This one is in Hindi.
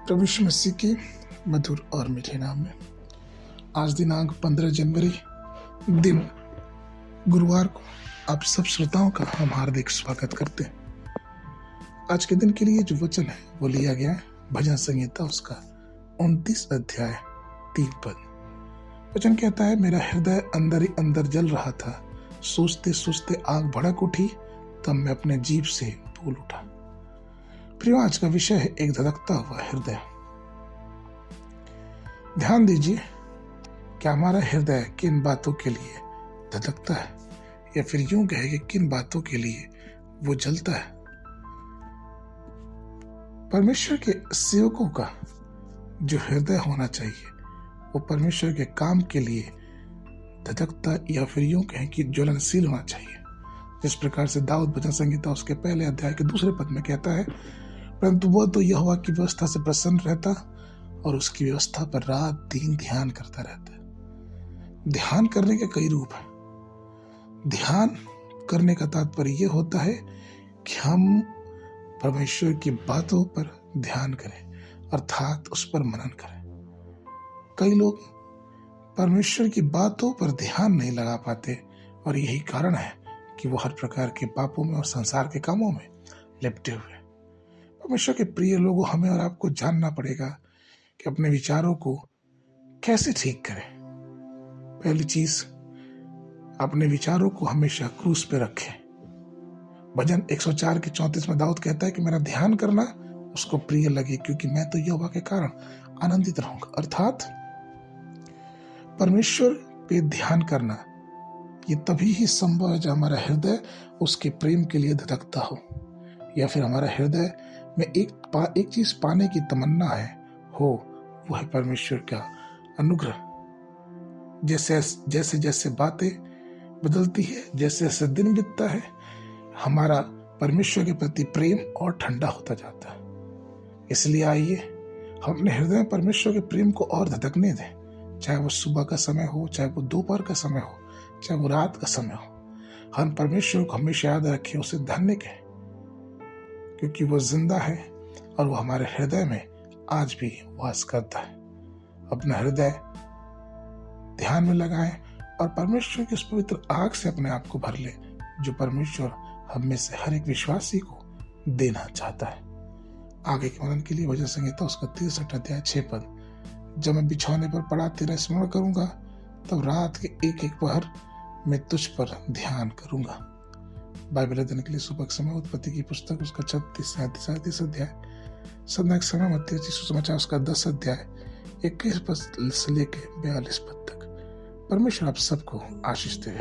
प्रभु यीशु मसीह के मधुर और मीठे नाम में आज दिनांक 15 जनवरी दिन गुरुवार को आप सब श्रोताओं का हम हार्दिक स्वागत करते हैं। आज के दिन के लिए जो वचन है वो लिया गया है भजन संहिता उसका 29 अध्याय 3 पद। वचन कहता है, मेरा हृदय अंदर ही अंदर जल रहा था, सोचते सोचते आग भड़क उठी, तब मैं अपने जीभ से बोल उठा। प्रियो, आज का विषय है एक धड़कता हुआ हृदय। ध्यान दीजिए, क्या हमारा हृदय किन बातों के लिए धड़कता है, या फिर यूं कहे कि किन बातों के लिए वो जलता है। परमेश्वर के सेवकों का जो हृदय होना चाहिए वो परमेश्वर के काम के लिए धड़कता, या फिर यूं कहें कि ज्वलनशील होना चाहिए। जिस प्रकार से दाऊद भजन संहिता उसके पहले अध्याय के 2 पद में कहता है, परंतु वह तो यहोवा की व्यवस्था से प्रसन्न रहता और उसकी व्यवस्था पर रात दिन ध्यान करता रहता है। ध्यान करने के कई रूप हैं। ध्यान करने का तात्पर्य यह होता है कि हम परमेश्वर की बातों पर ध्यान करें, अर्थात उस पर मनन करें। कई लोग परमेश्वर की बातों पर ध्यान नहीं लगा पाते और यही कारण है कि वो हर प्रकार के पापों में और संसार के कामों में लिपटे हुए। परमेश्वर के प्रिय लोगों, हमें और आपको जानना पड़ेगा कि अपने विचारों को कैसे ठीक करें। पहली चीज, अपने विचारों को हमेशा क्रूस पे रखें। भजन 104 के 34 में दाऊद कहता है कि मेरा ध्यान करना उसको प्रिय लगे, क्योंकि मैं तो यहोवा के कारण आनंदित रहूंगा। अर्थात परमेश्वर पे ध्यान करना ये तभी ही संभव है जब हमारा हृदय उसके प्रेम के लिए धड़कता हो, या फिर हमारा हृदय में एक चीज पाने की तमन्ना है हो, वो है परमेश्वर का अनुग्रह। जैसे जैसे बातें बदलती है, जैसे जैसे दिन बीतता है, हमारा परमेश्वर के प्रति प्रेम और ठंडा होता जाता है। इसलिए आइए हम अपने हृदय में परमेश्वर के प्रेम को और धड़कने दें, चाहे वो सुबह का समय हो, चाहे वो दोपहर का समय हो, चाहे वो रात का समय हो। हम परमेश्वर को हमेशा याद रखें, उसे धन्य कहें, क्योंकि वो जिंदा है और वो हमारे हृदय में आज भी वास करता है। अपना हृदय ध्यान में लगाएं और परमेश्वर की उस पवित्र आग से अपने आप को भर ले जो परमेश्वर हम में से हर एक विश्वासी को देना चाहता है। आगे के मनन के लिए भजन संहिता उसका 63 अध्याय 6 पद। जब मैं बिछौने पर पड़ा तेरा स्मरण करूंगा, तब रात के एक एक पहर मैं तुझ पर ध्यान करूंगा। बाइबल अध्ययन के लिए सुबह के समय उत्पत्ति की पुस्तक उसका 36 अध्याय, संध्या के समय मत्ती सुसमाचार उसका 10 अध्याय 21 पद से लेके 42 पद तक। परमेश्वर आप सबको आशीष दे।